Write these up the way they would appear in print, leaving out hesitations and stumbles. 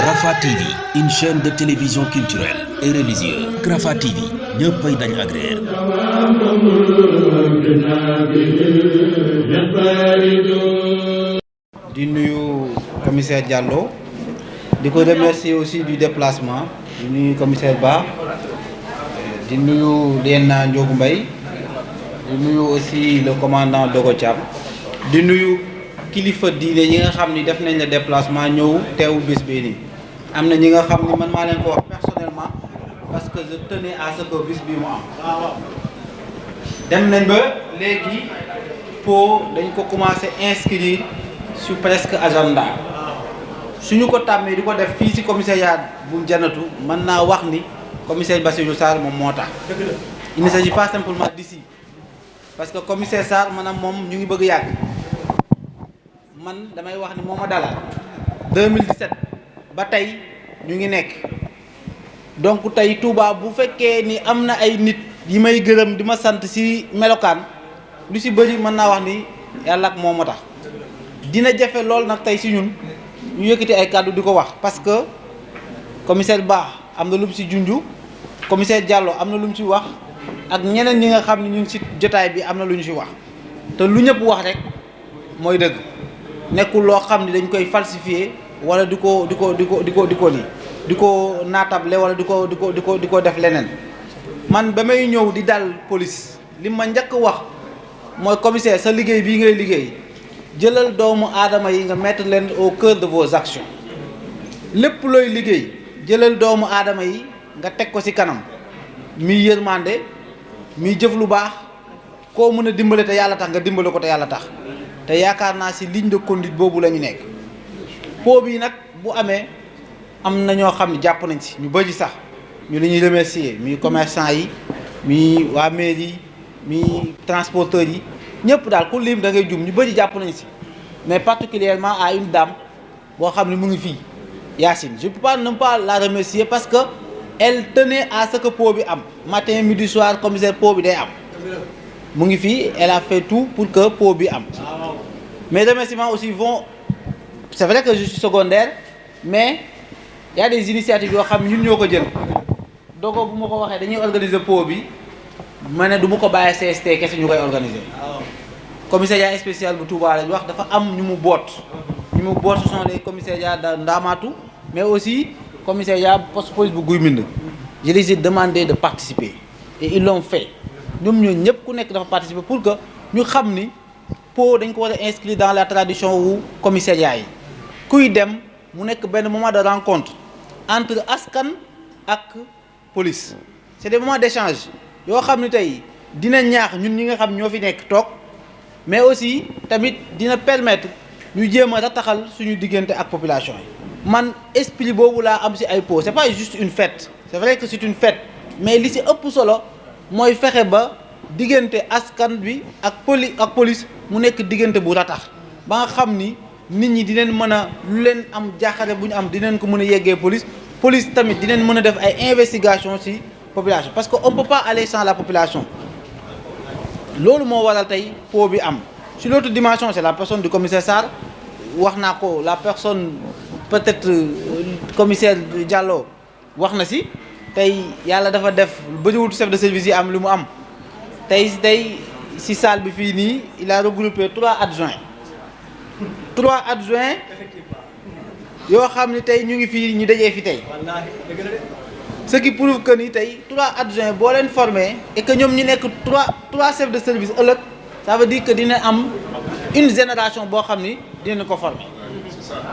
Rafah TV, une chaîne de télévision culturelle et religieuse. Rafah TV ñëppay dañ agréer. di nuyu commissaire Diallo di ko remercier aussi du déplacement di nuyu commissaire Ba di nuyu Lieutenant Ndiogou Mbaye di nuyu aussi le commandant Dogo Thiam di nuyu kilifa diine yi nga xam ni def nañ le déplacement ñëw teewu bés bii nii. am na ñi nga xam ni man maa leen ko wax personnellement parce que je tenais à ce que bis bi mu am. dem nañ ba léegi po dañ ko commencé inscrire sur presque agenda suñu ko tàmmee di ko def fii ci commissariat bu Janatu mën naa wax ni commissaire Bassirou Sarr moom moo tax. il ne s'agit pas simplement d'ici parce que commissaire Sarr maanaam moom ñu ngi bëgg yàgg man damay wax ni moo ma dalal 2017 ba tey ñu ngi nekk donc tey Touba bu fekkee ni am na ay nit yi may gërëm di ma sant ci melokaan lu ci bëri mën naa wax ni yàlla ak moo ma tax dina jafe lool nag tey ci ñun ñu yëkkati ay kàddu di ko wax parce que commissaire Ba am na lu mu ci junju commissaire Diallo am na lu mu ci wax ak ñeneen ñi nga xam ne ñu ngi ci jotaay bi am na lu ñu ci wax te lu ñëpp wax rek mooy dëgg nekkul loo xam ne dañ koy falsifier wala di ko lii di ko naatable wala di ko def leneen. man ba may ñëw di dal police li ma njëkk wax mooy commissaire sa liggéey bii ngay liggéey jëlal doomu aadama yi nga mettre leen au cœur de vos actions lépp looy liggéey jëlal doomu aadama yi nga teg ko ci kanam mi yërmande mi jëf lu baax koo mën a dimbale te yàlla tax nga dimbale ko te yàlla tax te yaakaar naa ci ligne de conduite boobu la ñu nekk. po bi nag bu amee am na ñoo xam ne jàpp nañ ci ñu bëri sax ñu li ñuy remercier mi commerçant yi mi waa mairie yi mi transporteurs yi ñëpp daal ku lim da ngay jum ñu bëri jàpp nañ ci mais particulièrement à une dame boo xam ne mu ngi fii Yacine je peux pas ne pas la remercier parce que elle tenait à ce que po bi am matin midi soir commissaire po bi day am mu ngi fii elle a fait tout pour que po bi am. mes remerciements aussi vont c'est vrai que je suis secondaire mais il y a des initiatives yoo xam ñun ñoo ko jël dogo bu ma ko waxee dañuy organiser po bi ma ne du ma ko bàyyi CST kese ñu koy organiser. commissariat spécial bu Touba lañ wax dafa am ñu mu boot ce sont les commissariats de Ndamatou mais aussi commissariat poste police bu Guy Mbind. je les ai demandé de participer et ils l'ont fait ñoom ñoo ñëpp ku nekk dafa participer pour que ñu xam ni po dañ ko war a inscrire dans la tradition wu commissariat yi kuy dem mu nekk benn moment de rencontre entre askan ak police c'est des moments d'échange yoo xam ni tey dina ñaax ñun ñi nga xam ñoo fi nekk toog mais aussi tamit dina permettre ñu jéem a rataxal suñu diggante ak population yi. man esprit boobu laa am ci ay po c'est pas juste une fête c'est vrai que c'est une fête mais li ci ëpp solo mooy fexe ba diggante askan bi ak police mu nekk diggante bu ratax ba nga xam ni nit ñi dinañ mën a lu leen am jaaxare bu ñu am dinañ ko mën a yeggee police tamit dinañ mën a def ay investigation ci population parce que on peut pas aller sans la population loolu moo waral tey po bi am. sur l'autre dimension c'est la personne du commissaire Sarr wax naa ko la personne peut-être commissaire Diallo wax na ci tey yàlla dafa def bëriwul chef de service yi am lu mu am tey ci salle bi fii nii il a regroupé 3 adjoints yoo xam ni tey ñu ngi fii ñu dajee fi tey ce qui prouve que ni tey 3 adjoints boo leen formé et que ñoom ñu nekk 3 chefs de service ëllëg ça veut dire que dina am une génération boo xam ni dinañ ko former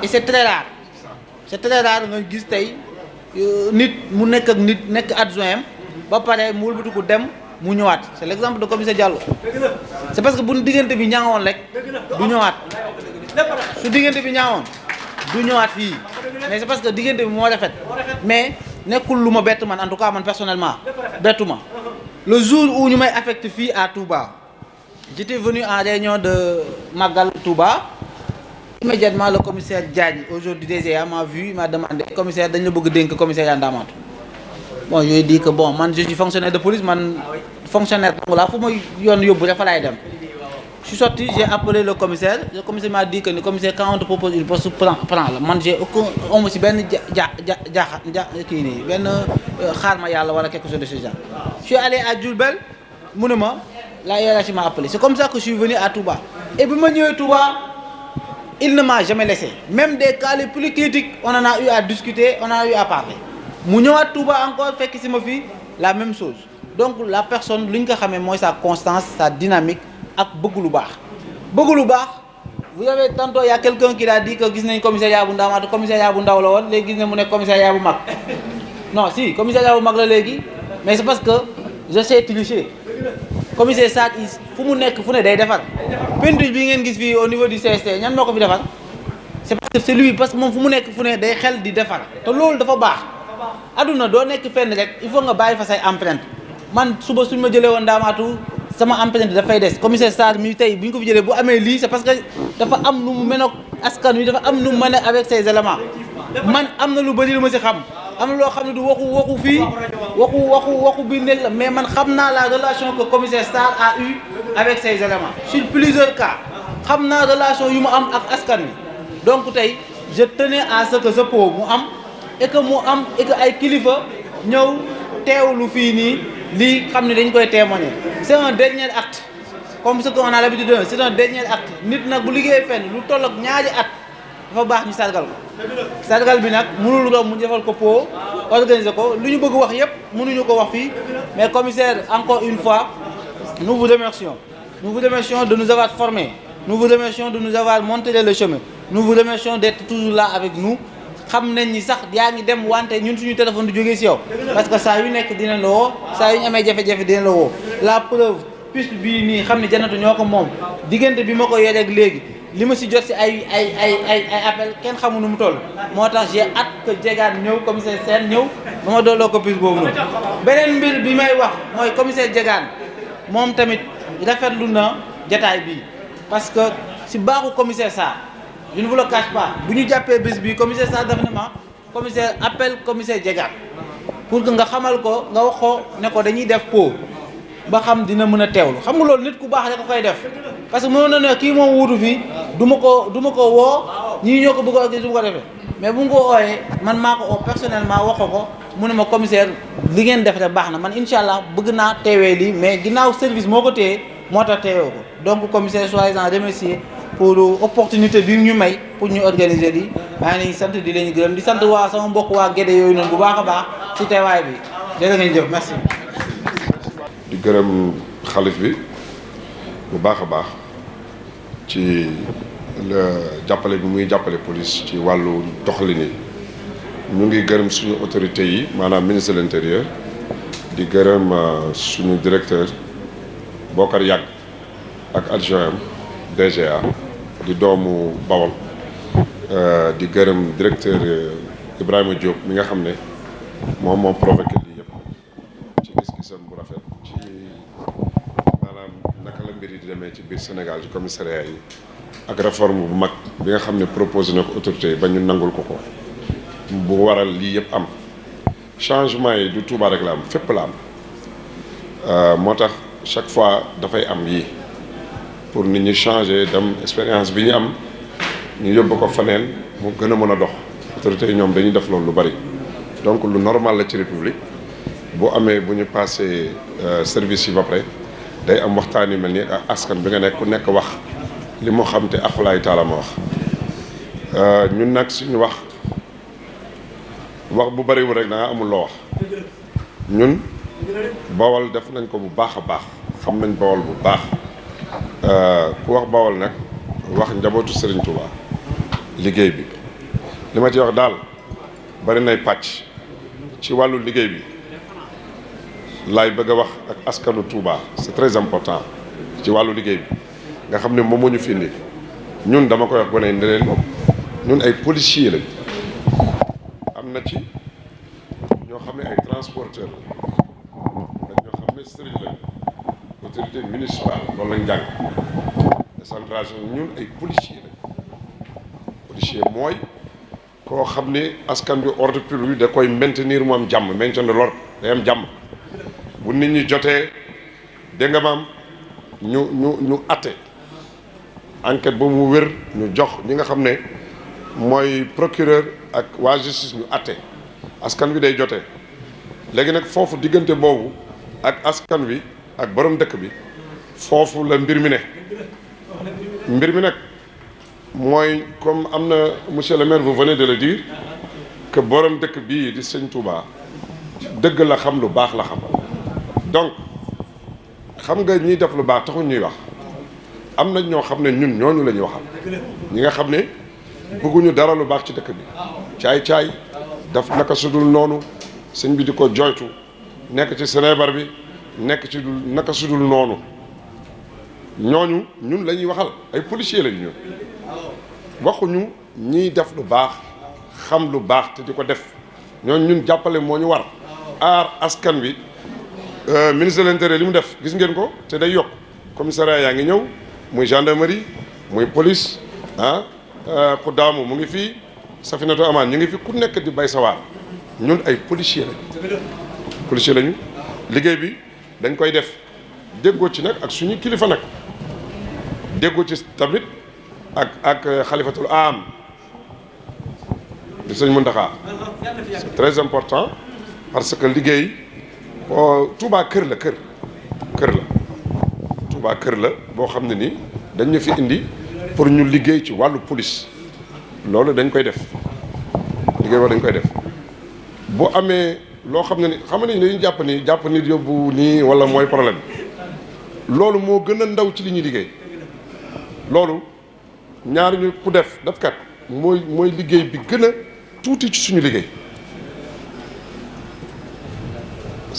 et c'est très rare nga gis tey nit mu nekk ak nit nekk adjoint am ba pare mu wëlbatu ko dem mu ñëwaat c'est l'exemple de commissaire Diallo c'est parce que bu diggante bi ñaawoon rek du ñëwaat su diggante bi ñaawoon du ñëwaat fii mais c'est parce que diggante bi moo rafet mais nekkul lu ma bett man en tout cas man personnellement bettu ma le jour où ñu may affecté fii à Touba j'étais venu en réunion de Magal Touba immédiatement le commissaire Diagne aujourd'hui DGA m'a vu il m'a demandé commissaire dañ la bëgg dénk commissariat Ndamatou bon je lui ai dit que bon man je suis fonctionnaire de police man fonctionnaire là fu ma yoon yóbbu rek fa laay dem. Je suis sorti, j'ai appelé le commissaire m'a dit que le commissaire quand on te propose une poste prends la man j'ai aucun on me si benn kii nii benn xaar ma yàlla wala quelque chose de ce genre. Je suis allé à Diourbel mu ne ma la hiérarchie m'a appelé c'est comme ça que je suis venu à Touba et bi ma ñëwee Touba il ne m'a jamais laissé même des cas les plus critiques on en a eu à discuter on en a eu à parler mu ñëwaat Touba encore fekk si ma fii la même chose donc la personne li ñu ko xamee mooy sa constance sa dynamique ak bëgg lu baax vous avez tantôt il y a quelqu'un qui a dit que gis nañ commissariat bu Ndamatou commissariat bu ndaw la woon léegi gis nañ mu nekk commissariat bu mag non si commissariat bu mag la léegi mais c'est parce que je sais tricher commissaire Sarr fu mu nekk fu ne day defar peinture bi ngeen gis fii au niveau du CST ñan moo ko fi defar c'est parce que c'est lui parce que moom fu mu nekk fu ne day xel di defar te loolu dafa baax aduna doo nekk fenn rek il faut nga bàyyi fa say empreinte man suba suñ ma jëlee woon Ndamatou sama empreinte dafay des commissaire Sarr mi tey bu ñu ko fi jëlee bu amee lii c'est parce que dafa am nu mu mën a askan wi dafa am nu mu mën a avec ses éléments man am na lu bëri lu ma si xam am na loo xam ne du waxu fii waxu biir néeg la mais man xam naa la relation que commissaire Sarr a eu avec ses éléments sur plusieurs cas xam naa relation yu mu am ak askan wi donc tey je tenais à ce que ce pot mu am et que ay kilifa ñëw teewlu fii nii lii xam ne dañ koy témoigner c'est un dernier acte comme ce qu'on a l'habitude de dire c'est un dernier acte nit nag bu liggéey fenn lu toll ak ñaari at dafa baax ñu sargal ko sargal bi nag mënul ko mu defal ko po organiser ko lu ñu bëgg wax yépp mënuñu ko wax fii mais commissaire encore une fois nous vous remercions de nous avoir formés nous vous remercions de nous avoir montré le chemin nous vous remercions d'être toujours là avec nous xam nañ ni sax yaa ngi dem wante ñun suñu téléphone du jógee ci yow parce que saa yu nekk dinañ la woo saa yu ñu amee jafe-jafe dinañ la woo la preuve piste bii nii xam ne Janatu ñoo ko moom diggante bi ma ko yore ak léegi li ma ci jot ci ay appel kenn xamu nu mu toll moo tax j'ai hâte que Diegane ñëw commissaire Sène ñëw ba ma dooloo ko piste boobu noonu beneen mbir bi may wax mooy commissaire Diegane moom tamit rafetlu na jataay bii parce que ci baaxu commissaire Sarr je ne vous le cache pas bu ñu jàppee bés bi commissaire Sarr def na ma commissaire appel commissaire Diegane pour que nga xamal ko nga wax ko ne ko dañuy def po ba xam dina mën a teewlu xam nga loolu nit ku baax rek ko koy def parce que mënoon na ne kii moom wuutu fii du ma ko woo ñii ñoo ko bëgg a organiser du ma ko defee mais bu nga ko ooyee man maa ko oo personnellement wax ko mu ne ma commissaire li ngeen def rek baax na man incha allah bëgg naa teewee lii mais ginnaaw service moo ko téye moo tax teewee ko donc commissaire soyez-en remercié pour opportunité bi ñu may pour ñu organiser lii maa ngi leen sant di leen gërëm di sant waa sama mbokk waa Guédé yooyu noonu bu baax a baax ci teewaay bi jërë ngeen jëf merci. di gërëm xalif bi bu baax a baax ci la jàppale bi muy jàppale police ci wàllu doxalin yi ñu ngi gërëm suñu autorités yi maanaam ministre de l'intérieur di gërëm suñu directeur Bokar Yàgg ak adjoint DGA di doomu Bawol di gërëm directeur Ibrahima Diop mi nga xam ne moom provoqué lii yëpp ci gis-gisam bu rafet ci maanaam naka la mbir yi di demee ci biir Sénégal ci commissariat yi ak réforme bu mag bi nga xam ne proposé na ko autorité yi ba ñu nangul ko bu waral lii yëpp am changement yi du Touba rek la am fépp la am moo tax chaque fois dafay am yii pour nit ñi changer dem expérience bi ñu am ñu yóbbu ko faneen mu gën a mën a dox autorités yi ñoom dañuy def loolu lu bari donc lu normal la ci république bu amee bu ñu passé service yi ba pare day am waxtaan yu mel ni askan bi nga nekk ku nekk wax li mu xam te akulaay taala ma wax ñun nag suñu wax bu bariwul rek da nga amul loo wax ñun Bawol def nañ ko bu baax a baax xam nañ Bawol bu baax ku wax Bawol nag wax njabootu Serigne Touba liggéey bi li ma ci wax daal bari nay pàcc ci wàllu liggéey bi laay bëgg a wax ak askanu Touba c'est très important ci wàllu liggéey bi nga xam ne moom moo ñu fi indi ñun dama koy wax gone ne leen ñun ay policiers lañ am na ci ñoo xam ne ay transporteurs la ñoo xam ne sëriñ lañ autorité municipale loolu lañ jàng décentralisation ñun ay policiers lañ policier mooy koo xam ne askan bi ordre public da koy maintenir mu am jàmm maintien de l'ordre day am jàmm bu nit ñi jotee dégg nga maam ñu atte enquête ba mu wér ñu jox ñi nga xam ne mooy procureur ak waa justice ñu atte askan wi day jotee léegi nag foofu diggante boobu ak askan wi ak borom dëkk bi foofu la mbir mi ne mbir mi nag mooy comme am na monsieur le maire vous venez de le dire que borom dëkk bii di sëñ Touba dëgg la xam lu baax la xam donc xam nga ñiy def lu baax taxul ñuy wax am na ñoo xam ne ñun ñooñu la ñuy waxal ñi nga xam ne bëgguñu dara lu baax ci dëkk bi caay-caay daf naka sudul noonu sëñ bi di ko joytu nekk ci Sénébar bi nekk ci naka sudul noonu ñooñu ñun la ñuy waxal ay policiers lañu ñun waxuñu ñiy def lu baax xam lu baax te di ko def ñooñu ñun jàppale moo ñu war aar askan wi. Ministre de l'Intérieur li mu def gis ngeen ko te day yokk commissariat yaa ngi ñëw muy gendarmerie muy police Xuddaamu mu ngi fii Safinatu Amaan ñu ngi fi ku nekk di bay sawaar ñun ay policier lañu liggéey bi dañ koy def déggoo ci nag ak suñu kilifa nag déggoo ci tamit ak xalifatul am di sëñ Muntaxa c'est très important parce que liggéey Touba kër la Touba kër la boo xam ne ni dañ ñu fi indi pour ñu liggéey ci wàllu police loolu dañ koy def liggéey boobu dañ koy def bu amee loo xam ne ni xam ne dañuy jàpp ni yóbbu nii wala mooy problème loolu moo gën a ndaw ci li ñuy liggéey loolu ñaar ñu ku defkat mooy liggéey bi gën a tuuti ci suñu liggéey.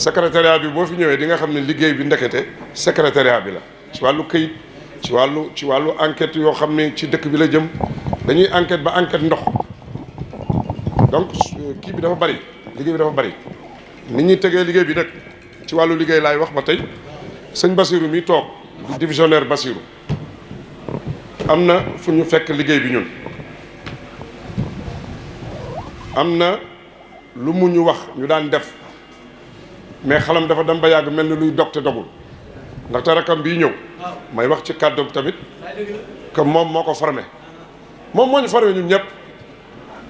secrétariat bi boo fi ñëwee di nga xam ne liggéey bi ndekete secrétariat bi la ci wàllu këyit ci wàllu enquête yoo xam ne ci dëkk bi la jëm dañuy enquête ba enquête ndox donc kii bi dafa bari liggéey bi dafa bari nit ñi tegee liggéey bi nag ci wàllu liggéey laay wax ba tey sëñ Bassirou mi toog di divisionnaire Bassirou am na fu ñu fekk liggéey bi ñun am na lu mu ñu wax ñu daan def mais xalam dafa dem ba yàgg mel ni luy dog te dogul ndaxte rakam bii ñëw may wax ci kàddu tamit que moom moo ko formé moom moo ñu formé ñun ñëpp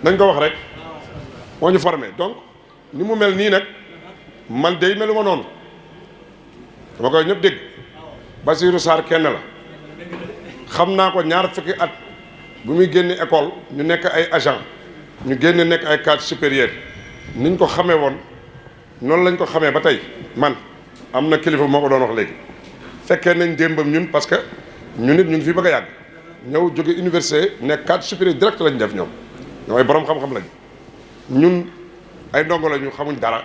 nañ ko wax rek moo ñu formé donc ni mu mel nii nag man day melu ma noonu dama koy ñëpp dégg Bassirou Sarr kenn la xam naa ko ñaar fukki at bu muy génne école ñu nekk ay agent ñu génne nekk ay cadre supérieur niñ ko xamee woon noonu lañ ko xamee ba tey man am na kilifa moo ko doon wax léegi fekkee nañ démbam ñun parce que ñun it ñu ngi fi bëgg a yàgg ñëw jóge université nekk cadre supérieur direct lañ def ñoom ay borom xam-xam lañ ñun ay ndongo la ñu xamuñ dara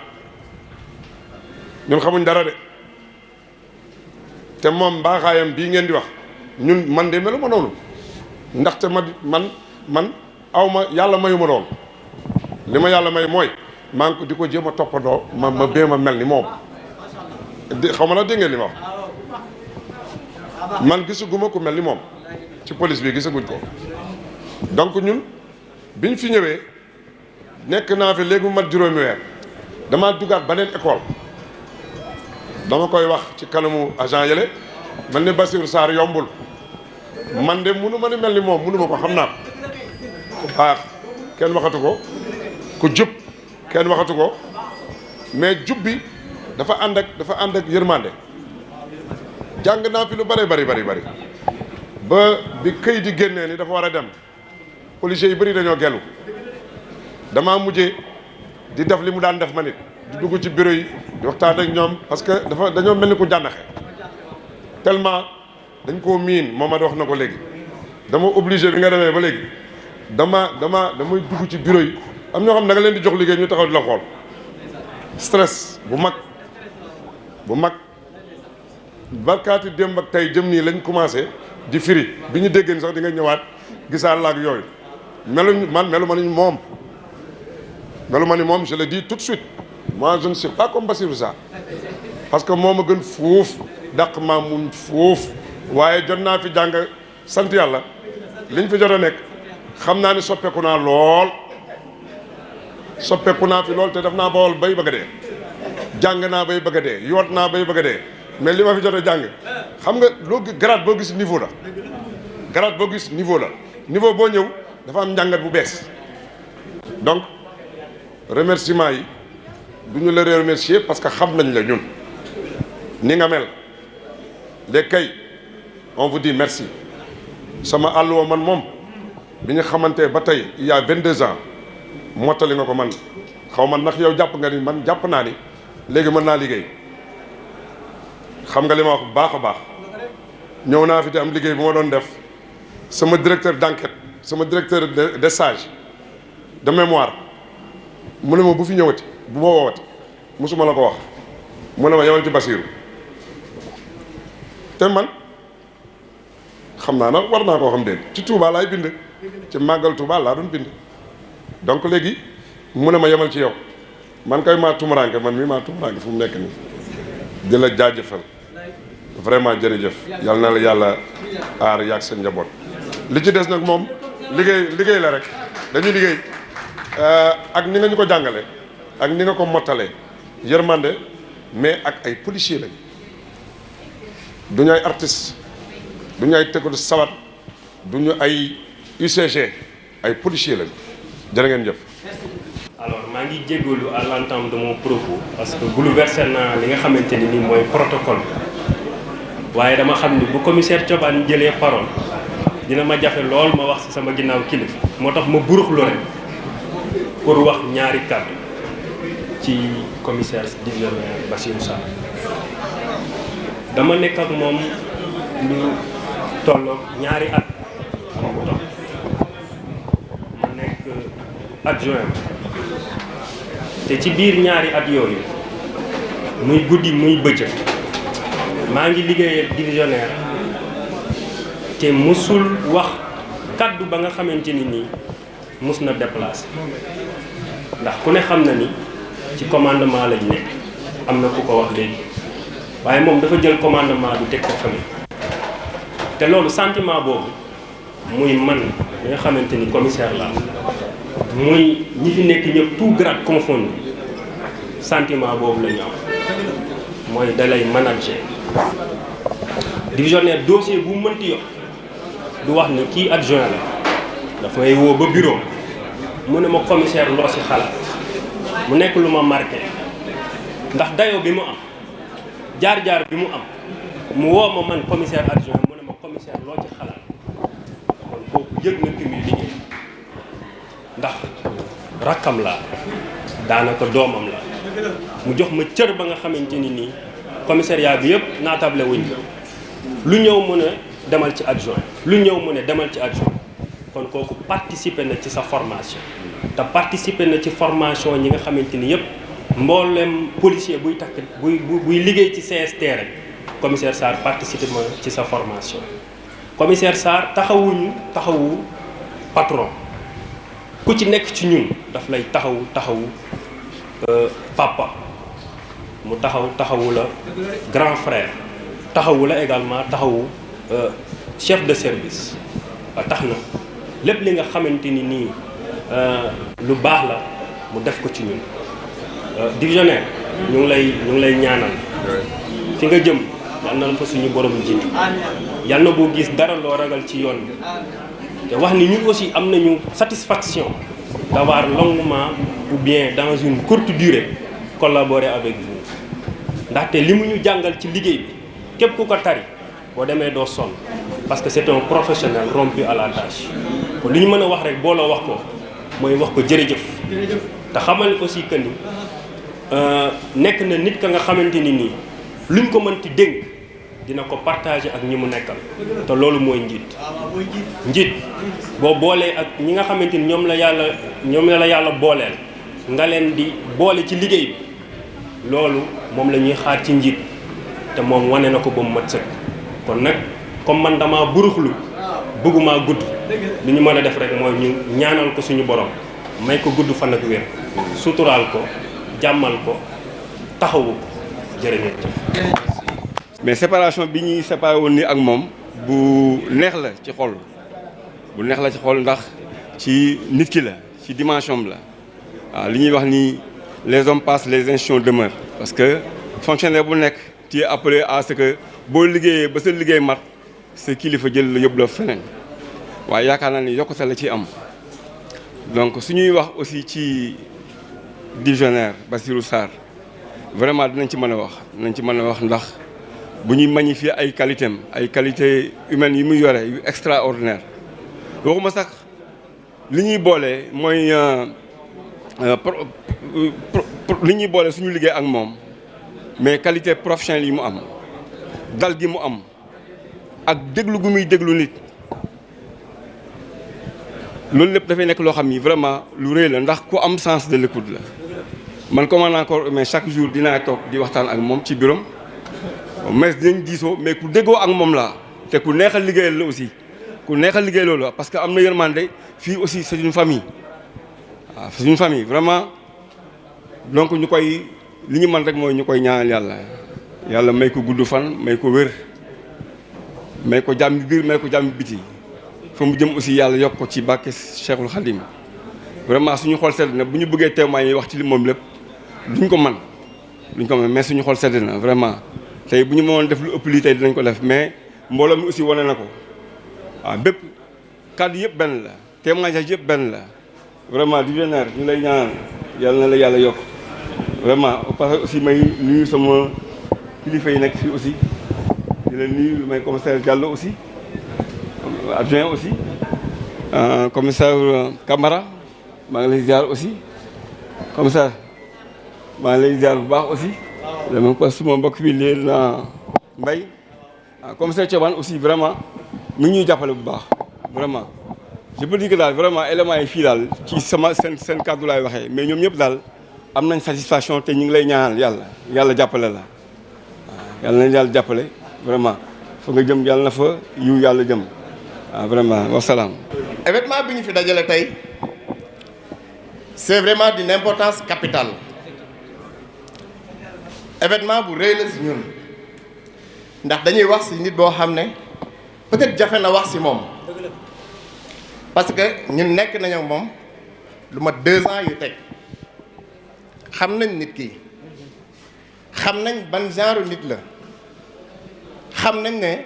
ñun xamuñ dara de te moom mbaaxaayam bii ngeen di wax ñun man de melu ma noonu ndaxte man awma yàlla mayu ma lool li ma yàlla may mooy maa ngi ko di ko jéem a toppandoo ma bee ma mel ni moom xaw ma la dégg ngeen li ma wax man gisaguma ku mel ni moom ci police bi gisaguñ ko donc ñun biñ fi ñëwee nekk naa fi léegi mu mat juróomi weer damaa dugaat beneen école dama koy wax ci kanamu agent yële mel ni Bassirou Sarr yombul man de munu ma ni mel ni moom munu ma ko xam naa ku baax kenn waxatu ko ku jub kenn waxatu ko mais jub bi dafa ànd ak yërmande jàng naa fi lu bari ba bi këy di génnee ni dafa war a dem policiers yu bëri dañoo gelu damaa mujjee di def li mu daan def ma nit di dugg ci bureau yi di waxtaan ak ñoom parce que dañoo mel ni ku jànnaxe tellement dañ koo miin Momadou wax na ko léegi dama obligé bi nga demee ba léegi damay dugg ci bureau yi am ñoo xam ne da nga leen di jox liggéey ñu taxaw di la xool stress bu mag barkaati démb ak tey jëm nii lañ commencé di firi bi ñu déggee sax di nga ñëwaat gisaal la ak yooyu melu ma ni moom je le dis tout de suite moi je ne suis pas comme Bassirou Sarr parce que moo ma gën foofu dàq maa muñ foofu waaye jot naa fi jàng sant yàlla liñ fi jot a nekk xam naa ni soppeeku naa fi lool te def naa bawol bay bëgg a dee jàng naa bay bëgg a dee yoot naa bay bëgg a dee mais li ma fi jot a jàng xam nga loo grade boo gis niveau la grade boo gis niveau la niveau boo ñëw dafa am njàngat bu bees donc remerciement yi du ñu la remercier parce que xam nañ la ñun ni nga mel léegi kay on vous dit merci sama àlluwa man moom bi ñu xamante ba tey il y a 22 ans mottali nga ko man xaw man ndax yow jàpp nga ni man jàpp naa ni léegi mën naa liggéey xam nga li ma wax bu baax a baax ñëw naa fi te am liggéey bu ma doon def sama directeur d'enquête sama directeur de stage de mémoire mu ne ma bu fi ñëwati bu ma woowati musuma la ko wax mu ne ma yemal ci Basiru te man xam naa nag war naa koo xam déet ci Touba laay bind ci màggal Touba laa doon bind donc léegi mu ne ma yemal ci yow man kay maa tumuranke man mii maa tumuranke fu mu nekk nii di la jaajëfal vraiment jërëjëf yal na la yàlla aar yaag seen njaboot li ci des nag moom liggéey la rek dañuy liggéey ak ni nga ñu ko jàngale ak ni nga ko mottalee yërmande mais ak ay policiers lañ duñu ay artistes duñu ay tëkkatu sawat duñu ay UCG ay policiers lañ jërë ngeen jëf. alors maa ngi jéggalu à l'entame de mon propos parce que bouleversé naa li nga xamante ni nii mooy protocole waaye dama xam ni bu commissaire Thioban jëlee parole dina ma jafe lool ma wax ci sama ginnaaw kilifa moo tax ma buruxlu rek pour wax ñaari kàddu ci commissaire divisionnaire Bassirou Sarr dama nekk ak moom lu tolloog ñaari at mu toog ma nekk adjoint te ci biir ñaari at yooyu muy guddi muy bëccëg maa ngi liggéey ak divisionnaire te musul wax kaddu ba nga xamante ni nii mus na déplacé ndax ku ne xam na ni ci commandement lañ nekk am na ku ko wax léegi waaye moom dafa jël commandement bi teg ko famille te loolu sentiment boobu muy man li nga xamante ni commissaire la muy ñi fi nekk ñëpp tout grade confondu sentiment boobu la ñu am mooy dalay manager divisionnaire dossier bu mënti yor du wax ni kii adjoint la daf may woo ba bureau mu ne ma commissaire loo ci xalaat mu nekk lu ma marqué ndax dayo bi mu am jaar-jaar bi mu am mu woo ma man commissaire adjoint mu ne ma commissaire loo ci xalaat kon kooku yëg na ki muy liggéey ndax rakkam la daanaka doomam la mu jox ma cër ba nga xamante ni nii commissariat bi yëpp naatable wuñ lu ñëw mu ne demal ci adjoint lu ñëw mu ne demal ci adjoint kon kooku participer na ci sa formation te participer na ci formation ñi nga xamante ni yëpp mboolem policier buy takk buy liggéey ci CST rek commissaire Sarr participer na ci sa formation commissaire Sarr taxawu patron ku ci nekk ci ñun daf lay taxawu papa mu taxawu la grand frère taxawu la également taxawu chef de service ba tax na lépp li nga xamante ni nii lu baax la mu def ko ci ñun divisionnaire ñu ngi lay ñaanal fi nga jëm yal na la fa suñu borom jiitu yal na boo gis dara loo ragal ci yoon bi te wax ni ñun aussi am nañu satisfaction d'avoir longuement ou bien dans une courte durée collaboré avec vous ndaxte li mu ñu jàngal ci liggéey bi képp ku ko tari boo demee doo sonn parce que c'est un professionnel rompu à la tâche kon li ñu mën a wax rek boo la wax ko mooy wax ko jërëjëf te xamal aussi que ni nekk na nit ka nga xamante ni nii luñ ko mënti dénk dina ko partager ak ñi mu nekkal te loolu mooy njiit boo boolee ak ñi nga xamante ni ñoom la yàlla booleel nga leen di boole ci liggéey bi loolu moom la ñuy xaar ci njiit te moom wane na ko ba mu mat sëkk kon nag comme man dama buruxlu bëgguma gudd li ñu mën a def rek mooy ñu ñaanal ko suñu borom may ko gudd fan ak wér suturaal ko jàmmal ko taxawu ko jërëjëf. mais séparation bi ñuy séparé woon ni ak moom bu neex la ci xol ndax ci nit ki la ci dimension bi la waaw li ñuy wax ni les hommes passent les institutions demeurent parce que fonctionnaire bu nekk tu es appelé à ce que boo liggéeyee ba sa liggéey mat sa kilifa jël la yóbbu la feneen waaye yaakaar naa ni yokkute la ci am. donc suñuy wax aussi ci divisionnaire Bassirou Sarr vraiment dinañ ci mën a wax ndax bu ñuy magnifier ay qualité am ay qualité humaine yi muy yore yu extraordinaire waxuma sax li ñuy boole mooy li ñuy boole suñu liggéey ak moom mais qualité professionnelle yi mu am dal gi mu am ak déglu gu muy déglu nit loolu lépp dafay nekk loo xam ni vraiment lu rëy la ndax ku am sens de l'écoute la man commandant corps mais chaque jour dinaa toog di waxtaan ak moom ci bureau mais dinañ diisoo mais ku déggoo ak moom la te ku neex a liggéeyal la aussi ku neex a liggéey loolu la parce que am na yërmande fii aussi c'est une famille waaw c'est une famille vraiment donc ñu koy li ñu mën rek mooy ñu koy ñaanal yàlla may ko gudd fan may ko wér may ko jàmm biir may ko jàmm biti fa mu jëm aussi yàlla yokk ko ci barke Cheikhul Khadim vraiment suñu xool sedd na bu ñu bëggee témoigner wax ci li moom lépp duñ ko mën mais suñu xool sedd na vraiment tey bu ñu mënoon def lu ëpp lii tey dinañ ko def mais mbooloo mi aussi wane na ko waaw bépp kàddu yëpp benn la témoignage yëpp benn la vraiment divisionnaire ñu lay ñaanal yàlla na la yàlla yokk vraiment parce que aussi may nuyu sama kilifa yi nekk fii aussi di leen nuyu may commissaire Diallo aussi adjoint aussi commissaire Camara maa ngi lay ziar aussi commissaire maa ngi lay ziar bu baax aussi dama ko suma mbokk bi leen na Mbaye commissaire Thioban aussi vraiment mi ngi ñuy jàppale bu baax vraiment je peux dire que daal vraiment éléments yi fii daal ci sama seen kàddu laay waxee mais ñoom ñëpp daal am nañ satisfaction te ñu ngi lay ñaanal yàlla jàppale la waaw yàlla nañ yàlla jàppale vraiment fa nga jëm yàlla na fa yiw yàlla jëm waaw vraiment wasalaam. événement bi ñu fi dajale tey c'est vraiment d'une importance capitale événement bu rëy la si ñun ndax dañuy wax si nit boo xam ne peut-être jafe na wax si moom parce que ñun nekk nañu moom lu mat 2 ans yu teg xam nañ nit ki xam nañ ban genre nit la xam nañ ne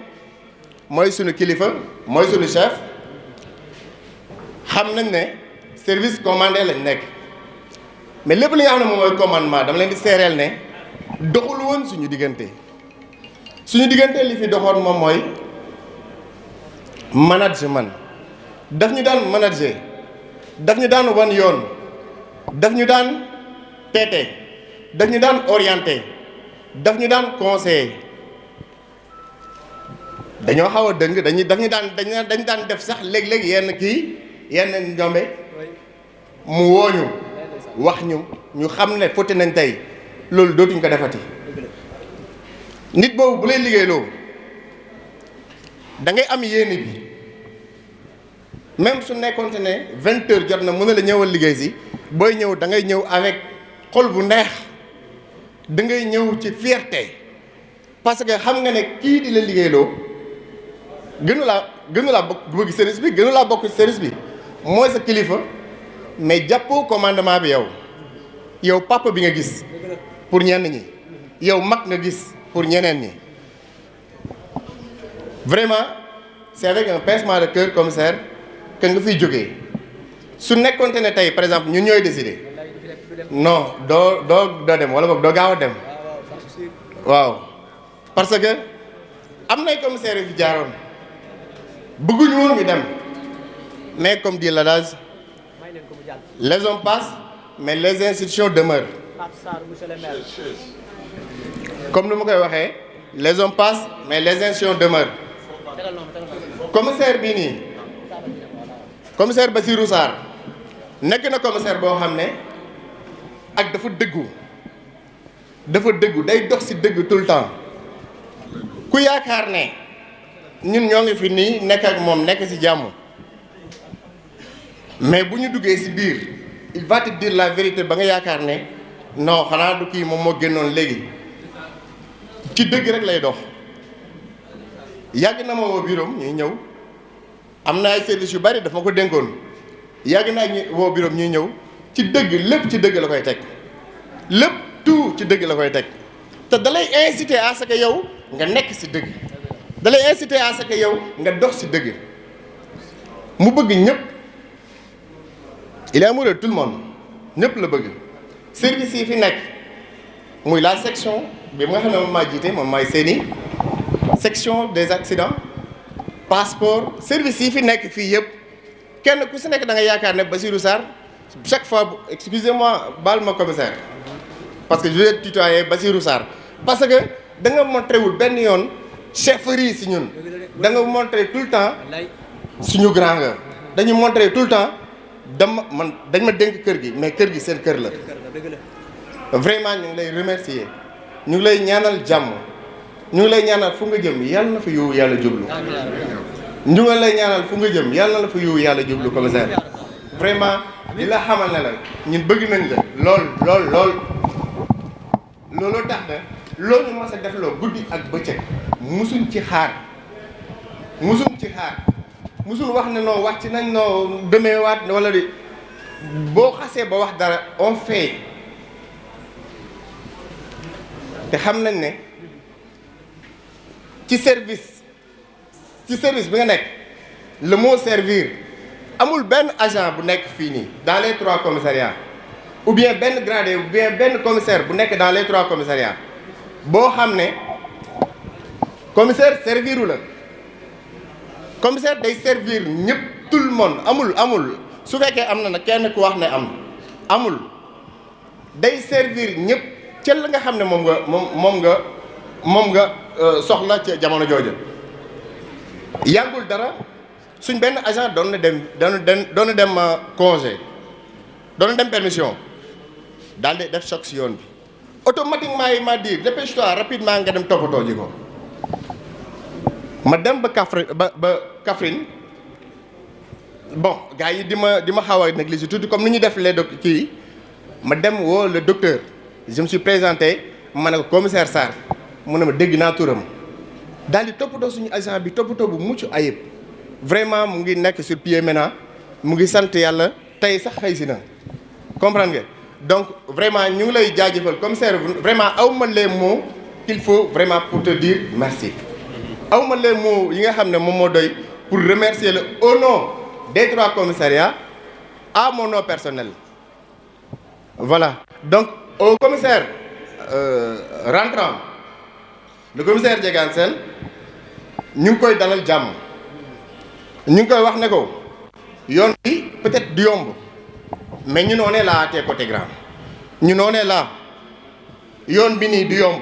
mooy suñu kilifa mooy suñu chef xam nañ ne service commandé lañ nekk mais lépp li nga xam ne moom mooy commandement dama leen di seereel ne doxul woon suñu diggante li fi doxoon moom mooy management daf ñu daan manager daf ñu daan wan yoon daf ñu daan teete daf ñu daan orienté daf ñu daan conseiller dañoo xaw a dëng dañ daan def sax léeg-léeg yenn njombe mu wooñu wax ñu xam ne fotti nañ tey loolu dootuñ ko defati nit boobu bu lay liggéeyloo da ngay am yéene bi même su nekkoonte ne 20 heures jot na mën na la ñëwal liggéey si booy ñëw da ngay ñëw avec xol bu neex da ngay ñëw ci fierté parce que xam nga ne kii di la liggéeyloo gënu laa bëgg service bi gënu laa bokk service bi mooy sa kilifa mais jàppoo commandement bi yow papa bi nga gis pour ñenn ñi yow mag nga gis pour ñeneen ñi vraiment c'est avec un pincement de cœur commissaire que nga fiy jógee su nekkoonte ne tey par exemple ñun ñooy décider non doo dem wala boog doo gaaw a dem waaw parce que am nay commissaire yu fi jaaroon bëgguñu woon ñu dem mais comme dit l'adage les hommes passent mais les institutions demeurent comme ni ma koy waxee les hommes passent mais les institutions demeurent commissaire bii nii commissaire Bassirou Sarr nekk na commissaire boo xam ne ak dafa dëggu day dox ci dëgg tout le temps ku yaakaar ne ñun ñoo ngi fi nii nekk ak moom nekk ci jàmm mais bu ñu duggee ci biir il va te dire la vérité ba nga yaakaar ne non xanaa du kii moom moo génnoon léegi ci dëgg rek lay dox yàgg na ma woo bureau ñuy ñëw am na ay services yu bari daf ma ko dénkoon yàgg naa ñu woo bureau ñuy ñëw ci dëgg lépp ci dëgg la koy teg lépp tout ci dëgg la koy teg te da lay inciter à ce que yow nga nekk si dëgg da lay inciter à ce que yow nga dox si dëgg mu bëgg ñëpp il est amoureux de tout le monde ñëpp la bëgg service yi fi nekk muy la section bi nga xam ne moom maa jiite moom maay seeni section des accidents passeport service yi fi nekk fii yëpp kenn ku si nekk da nga yaakaar ne Bassirou Sarr chaque fois excusez-moi baal ma commissaire parce que je vais tutoyer Bassirou Sarr parce que da nga montré wul benn yoon chefferie si ñun da nga montré tout le temps suñu grand nga dañu montré tout le temps dañ ma dénk kër gi mais kër gi seen kër la vraiment ñu ngi lay remercier ñu ngi lay ñaanal jàmm ñu ngi lay ñaanal fu nga jëm yàlla na fa yow yàlla jublu ñu ngi lay ñaanal fu nga jëm yàlla na la fa yow yàlla jublu commissaire vraiment di la xamal ne la ñun bëgg nañ la lool looloo tax na loolu ñu mas a defloo guddi ak bëccëg musuñ ci xaar musuñ wax ne noo wax ci nañ noo demeewaat wala di boo xasee ba wax dara on fait te xam nañ ne ci service bi nga nekk le mot servir amul benn agent bu nekk fii nii dans les 3 commissariats ou bien benn gradé ou bien benn commissaire bu nekk dans les 3 commissariats boo xam ne commissaire serviru la commissaire day servir ñëpp tout le monde amul su fekkee am na nag kenn ku wax ne amul day servir ñëpp ca la nga xam ne moom nga soxla ca jamono jooju yàggul dara suñ benn agent doon na dem congé doon na dem permission daal di def choc si yoon bi automatiquement yi ma dire dépêche-toi rapidement nga dem toppatoo ji ko ma dem ba Kaffrine bon gars yi di ma xaw a négligé tuuti comme ni ñuy def les kii ma dem woo le docteur je me suis présenté ma ne ko commissaire Sarr mu ne ma dégg naa turam daal di toppatoo suñu agent bi toppatoo bu mucc ayib vraiment mu ngi nekk sur pied maintenant mu ngi sant yàlla tey sax xëy si na comprendre nga donc vraiment ñu ngi lay jaajëfal commissaire vraiment aw ma les mots qu'il faut vraiment pour te dire merci aw ma les mots yi nga xam ne moom moo doy pour remercier le au nom des 3 commissariats à mon nom personnel voilà donc au commissaire rentrant le commissaire Diegane Sène ñu ngi koy dalal jàmm ñu ngi koy wax ne ko yoon bi peut-être du yomb mais ñun on est là à tes côtés grand ñun on est là yoon bi nii du yomb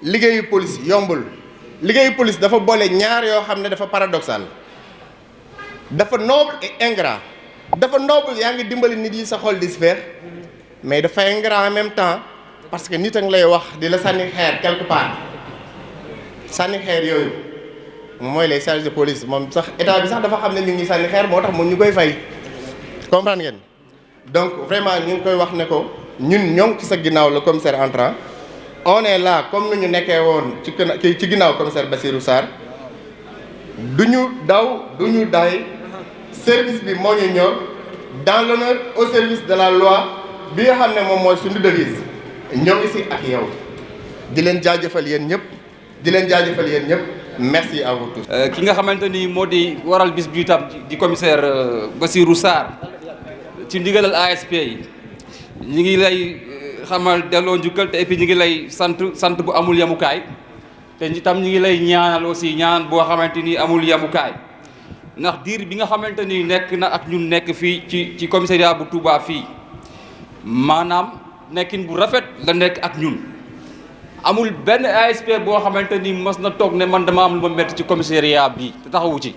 liggéeyu police yombul liggéeyu police dafa boole ñaar yoo xam ne dafa paradoxal dafa noble et ingrat dafa noble yaa ngi dimbali nit yi sa xol di si feex mais dafa ingrat en même temps parce que nit a ngi lay wax di la sànni xeer quelque part sànni xeer yooyu mooy les charges de police moom sax état bi sax dafa xam ne ñu ngi sànni xeer moo tax moom ñu koy fay comprendre ngeen donc vraiment ñu ngi koy wax ne ko ñun ñoo ngi ci sa ginnaaw le commissaire entrant on est là comme ni ñu nekkee woon ci ginnaaw commissaire Bassirou Sarr du ñu daw du ñu daay service bi moo ñu ñor dans l'honneur au service de la loi bi nga xam ne moom mooy suñu devise ñoo ngi si ak yow di leen jaajëfal yéen ñëpp merci à vous tous. ki nga xamante ni moo di waral bis bi tam di commissaire Bassirou Sarr ci ndigalal ASP yi ñu ngi lay xamal delloo njukkal te et puis ñu ngi lay sant bu amul yamukaay te itam ñu ngi lay ñaanal aussi ñaan boo xamante ni amul yamukaay ndax diir bi nga xamante ni nekk na ak ñun nekk fii ci commissariat bu Touba fii maanaam nekkin bu rafet la nekk ak ñun. amul benn ASP boo xamante ni mos na toog ne man dama am lu ma métti ci commissariat bi te taxawu ci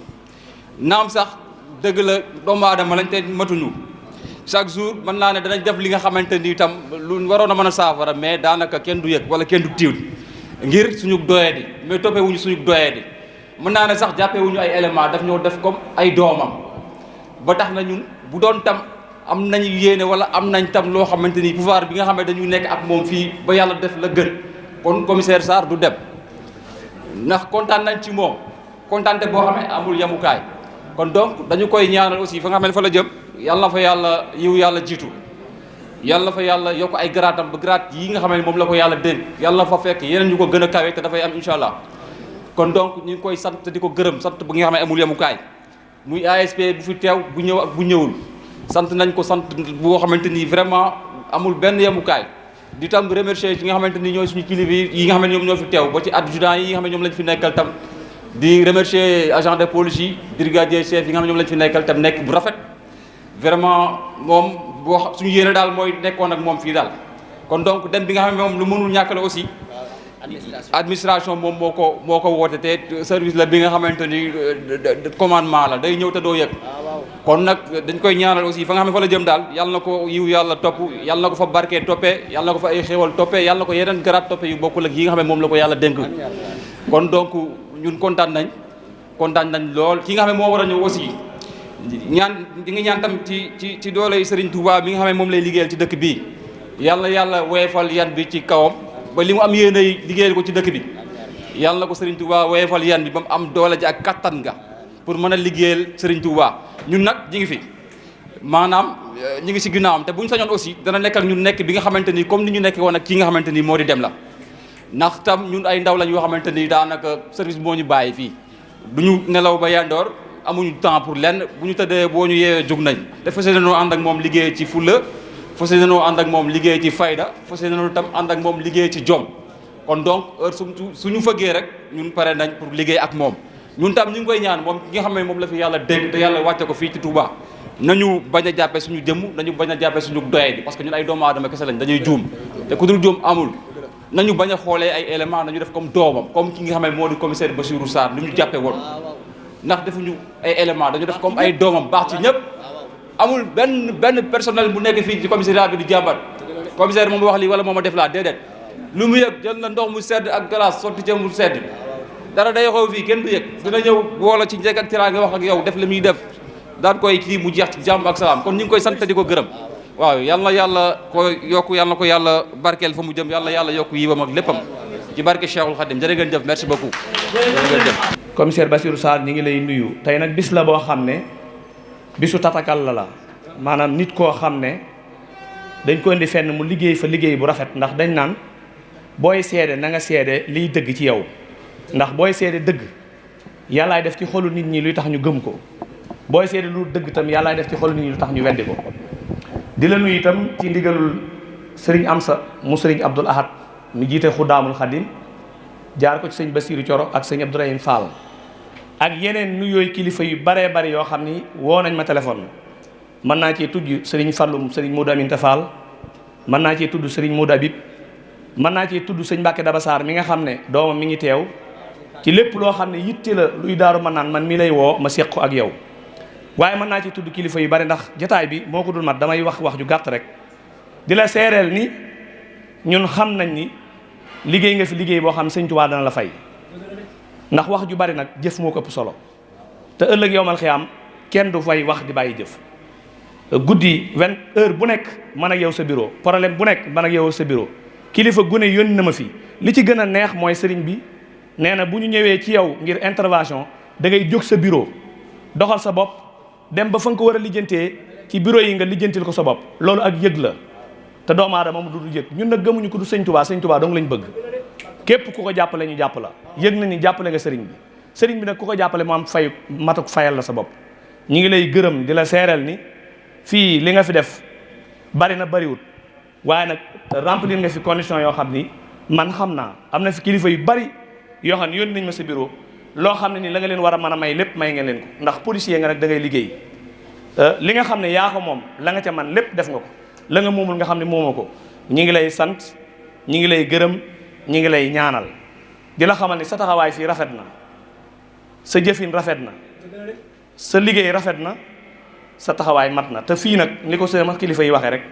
naam sax dëgg la doomu aadama lañ te matuñu chaque jour mën naa ne danañ def li nga xamante ni itam lu waroon a mën a saafara mais daanaka kenn du yëg wala kenn du tiiw ngir suñu doyadi mais toppewuñu suñu doyadi mën naa ne sax jàppewuñu ay éléments daf ñoo def comme ay doomam ba tax na ñun bu doon tam am nañu yéene wala am nañ tam loo xamante ni pouvoir bi nga xam ne dañuy nekk ak moom fii ba yàlla def la gën kon commissaire Sarr du dem ndax kontaan nañ ci moom kontaante boo xam ne amul yamukaay kon donc dañu koy ñaanal aussi fa nga xam ne fa la jëm yàlla na fa yàlla jiitu yàlla na fa yàlla yokk ay garaatam ba garaat yi nga xam ne moom la ko yàlla dénk yàlla na fa fekk yeneen ñu ko gën a kawe te dafay am incha allah. kon donc ñu ngi koy sant di ko gërëm sant bu nga xam ne amul yemukaay muy ASP bu fi teew bu ñëw ak bu ñëwul sant nañ ko sant boo xamante ni vraiment amul benn yemukaay di tam remercier yi nga xamante ni ñooy suñu kilifa yi nga xam ne ñoom ñoo fi teew ba ci adjudant yi nga xam ne ñoom lañ fi nekkal tam di remercier agent de police yi brigadier chef yi nga xam ne ñoom lañ fi nekkal tam nekk bu rafet vraiment moom boo suñu yéene daal mooy nekkoon ak moom fii daal kon donc dem bi nga xam ne moom lu mënul ñàkk la aussi administration moom moo ko woote te service la bi nga xamante ni commandement la day ñëw te doo yëg kon nag dañ koy ñaanal aussi fa nga xam ne fa la jëm daal yàlla na ko yiw yàlla topp yàlla na ko fa barkee toppee yàlla na ko fa ay xéewal toppee yàlla na ko yeneen garaat toppee yu bokkul ak yi nga xam ne moom la ko yàlla dénk kon donc ñun kontaan nañ lool ki nga xam ne moo war a ñëw aussi ñaan di nga ñaan tam ci doole Serigne Touba bi nga xam ne moom lay liggéeyal ci dëkk bii yàlla woyefal yan bi ci kawam ba li mu am yéene liggéeyal ko ci dëkk bi yàlla na ko Serigne Touba woyefal yan bi ba mu am doole ji ak kattan nga pour mën a liggéeyal Serigne Touba ñun nag ñi ngi fi maanaam ñi ngi si ginnaawam te bu ñu sañoon aussi dana nekk ak ñun nekk bi nga xamante ni comme ni ñu nekk woon ak kii nga xamante ni moo di dem la ndax tam ñun ay ndaw lañ yoo xamante ni daanaka service moo ñu bàyyi fii du ñu nelaw ba yandoor amuñu temps pour lenn bu ñu tëddee boo ñu yeewee jóg nañ te fas yéene noo ànd ak moom liggéey ci fulla fas yéene noo ànd ak moom liggéey ci fayda fas yéene noo tam ànd ak moom liggéey ci jom kon donc heure suñu fëggee rek ñun pare nañ pour liggéey ak moom ñun tam ñu ngi koy ñaan moom ki nga xam ne moom la fi yàlla dégg te yàlla wàcce ko fii ci Touba nañu bañ a jàppee suñu jëmm nañu bañ a jàppee suñu doye bi parce que ñun ay doomu aadama kese lañ dañuy juum te ku dul juum amul nañu bañ a xoolee ay éléments nañu def comme doomam comme ki nga xam ne moo di commissaire Bassirou Sarr li ñu jàppee woon ndax defuñu ay éléments dañu def comme ay doomam baax ci ñëpp amul benn personnel bu nekk fii ci commissariat bi di jàmbat commissaire moom wax lii wala moom a def laa déedéet lu mu yëg jël na ndox mu sedd ak glace sotti ca mu sedd dara day xew fii kenn du yëg dina ñëw woola ci njëkk ak teraanga wax ak yow def li muy def daan koy kii mu jeex ci jàmm ak salaam kon ñu ngi koy sant di ko gërëm waaw yal na yàlla ko yokku yal na ko yàlla barkeel fa mu jëm yal na yàlla yokku yiwam ak léppam ci barke Cheikhul Khadim jërë ngeen jëf merci beaucoup jërë ngeen jëf commissaire Bassirou Sarr ñi ngi lay nuyu tey nag bis la boo xam ne bisu tatakal la maanaam nit koo xam ne dañ ko indi fenn mu liggéey fa liggéey bu rafet ndax dañ naan booy seede na nga seede liy dëgg ci yow ndax booy seede dëgg yàllaay def ci xolu nit ñi luy tax ñu gëm ko booy seede lu dëgg itam yàllaay def ci xolu nit ñi lu tax ñu weddi ko di la nuyu itam ci ndigalul sëriñ Amsa mu sëriñ Abdoul Ahad mi jiite Xuddaamul Xadim jaar ko ci sëñ Bassirou Thioro ak sëñ Abdourahim Fall ak yeneen nuyooy kilifa yu baree bari yoo xam ni woo nañ ma téléphone mën naa cee tudd sëriñ Fallum sëriñ Modou Aminta Fall mën naa cee tudd sëriñ Modou Habib mën naa cee tudd sëñ Mbacke Daba Sarr mi nga xam ne doomam mi ngi teew ci lépp loo xam ne yitte la luy daaru mën naan man mi lay woo ma seq ko ak yow waaye mën naa ci tudd kilifa yu bari ndax jotaay bi moo ko dul mat damay wax ju gàtt rek di la seereel ni ñun xam nañ ni liggéey nga fi liggéey boo xam ne sëñ Tuubaa dana la fay ndax wax ju bari nag jëf moo ko ëpp solo te ëllëg yowmal xiyaam kenn du fay wax di bàyyi jëf guddi 20h bu nekk man ak yow sa bureau problème bu nekk man ak yow sa bureau kilifa gune yónni na ma fi li ci gën a neex mooy sëriñ bi nee na bu ñu ñëwee ci yow ngir intervention da ngay jóg sa bureau doxal sa bopp dem ba fa nga ko war a lijjantee ci bureau yi nga lijjantil ko sa bopp loolu ak yëg la te doomu aadama mu du yëg ñun nag gëmuñu ko du sëñ Tuubaa dong lañ bëgg képp ku ko jàppale ñu jàpp la yëg na ni jàppale nga sëriñ bi nag ku ko jàppale mu am fay matuk fayal la sa bopp ñi ngi lay gërëm di la seereel ni fii li nga fi def bari na bariwut waaye nag remplir nga fi condition yoo xam ni man xam naa am na fi kilifa yu bari yoo xam ne yónni nañ ma sa bureau loo xam ne ni la nga leen war a mën a may lépp may ngeen leen ko ndax policier nga nag da ngay liggéey li nga xam ne yaa ko moom la nga ca man lépp def nga ko la nga moomul nga xam ne moomoo ko ñi ngi lay sant ñi ngi lay gërëm ñi ngi lay ñaanal di la xamal ni sa taxawaay fii rafet na sa jëfin rafet na sa liggéey rafet na sa taxawaay mat na te fii nag ni ko sama kilifa yi waxee rek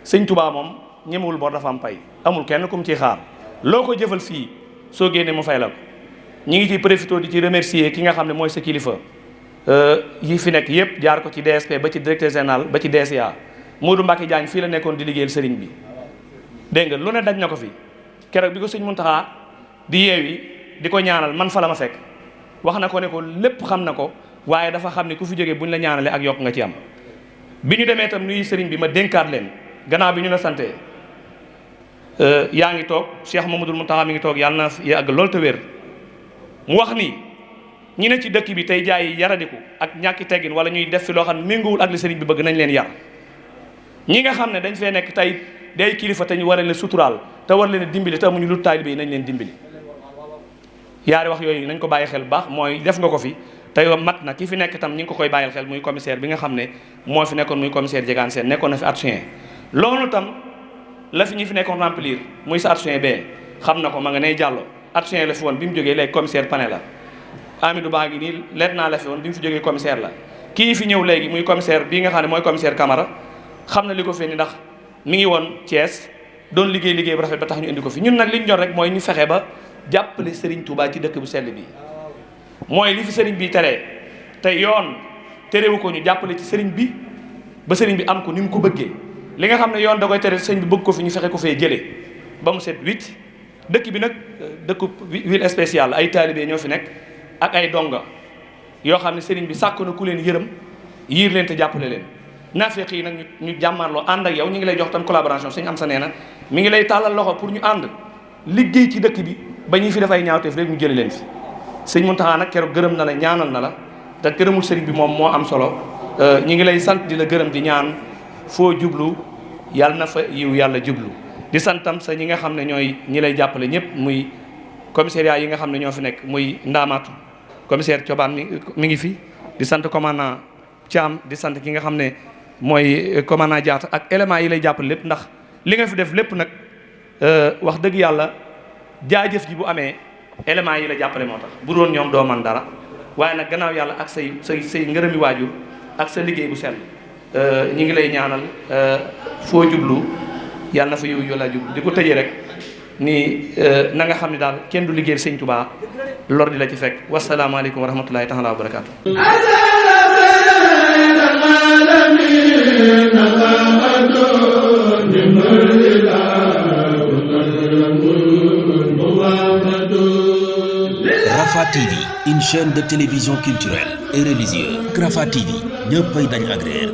sëñ Tuubaa moom ñemewul bor dafa am pay amul kenn kum ciy xaar loo ko jëfal fii soo génnee mu fay la ko ñi ngi ciy profité di ci remercier ki nga xam ne mooy sa kilifa yi fi nekk yëpp jaar ko ci DSP ba ci directeur général ba ci DSA Modou Mbacke Diagne fii la nekkoon di liggéeyal sëriñ bi dégg nga lu ne daj na ko fi keroog bi ko sëñ Muntaxa di yeewi di ko ñaanal man fa la ma fekk wax na ko ne ko lépp xam na ko waaye dafa xam ne ku fi jógee buñ la ñaanalee ak yokk nga ci am bi ñu demee itam nuyu sëriñ bi ma dénkaat leen gannaaw bi ñu la sante yaa ngi toog Cheikh Mamadou Mountakha mi ngi toog yàlla na yàgg lool te wér mu wax ni ñi ne ci dëkk bi tey jaay yaradiku ak ñàkki teggin wala ñuy def fi loo xam ne méngoowul ak li sëriñ bi bëgg nañ leen yar ñi nga xam ne dañ fee nekk tey day kilifa te ñu war leen suturaal te war leen dimbali te amuñu lu taalibe yi nañ leen dimbali yaari wax yooyu nañ ko bàyyi xel bu baax mooy def nga ko fi te mat na ki fi nekk tam ñi ngi ko koy bàyyil xel muy commissaire bi nga xam ne moo fi nekkoon muy commissaire Diegane Sène nekkoon na fi adjoint loolu tam la fi ñi fi nekkoon remplir muy sa adjoint bee xam na ko ma nga nay jàllo adjoint la fi woon bi mu jógee léegi commissaire Pané la Amidou Ba ngi nii leet naa la fi woon bi mu fi jógee commissaire la kii fi ñëw léegi muy commissaire bii nga xam ne mooy commissaire Camara xam na li ko fi ni ndax mi ngi woon Thiès doon liggéey bu rafet ba tax ñu indi ko fi ñun nag li ñu ñor rek mooy ñu fexe ba jàppale Serigne Touba ci dëkk bu sell bi mooy li fi Serigne bi teree te yoon terewu ko ñu jàppale ci Serigne bi ba Serigne bi am ko ni mu ko bëggee li nga xam ne yoon da koy tere Serigne bi bëgg ko fi ñu fexe ko fee jëlee ba mu set wicc dëkk bi nag dëkku ville spéciale ay taalibe ñoo fi nekk ak ay donga yoo xam ne Serigne bi sàkk na ku leen yërëm yiir leen te jàppale leen naafeq yi nag ñu jàmmarloo ànd ak yow ñu ngi lay jox tam collaboration suñu am sa nee na mi ngi lay tàllal loxo pour ñu ànd liggéey ci dëkk bi ba ñu fi def ay ñaawteef rek ñu jële leen fi sëñ Mountakha nag keroog gërëm na la ñaanal na la te gërëmul sëriñ bi moom moo am solo ñu ngi lay sant di la gërëm di ñaan foo jublu yàlla na fa yiw yàlla jublu di santam sa ñi nga xam ne ñooy ñi lay jàppale ñëpp muy commissariat yi nga xam ne ñoo fi nekk muy Ndaamaatu commissaire Thioban mi ngi fi di sant commandant Thiam di sant ki nga xam ne mooy commandant Diatta ak éléments yi lay jàppale lépp ndax li nga fi def lépp nag wax dëgg yàlla jaajëf ji bu amee éléments yi la jàppale moo tax bu doon ñoom doo man dara waaye nag gannaaw yàlla ak say ngërëmi waajur ak sa liggéey bu sell ñi ngi lay ñaanal foo jublu yàlla na fa yow la jublu di ko tëjee rek ni na nga xam ne daal kenn du liggéeyal sëñ Touba lor di la ci fekk wasalaamaaleykum wa rahmatulahi taala wa barakaatu. Rafah TV, une chaîne de télévision culturelle et religieuse. Rafah TV ñëppay dañ agréer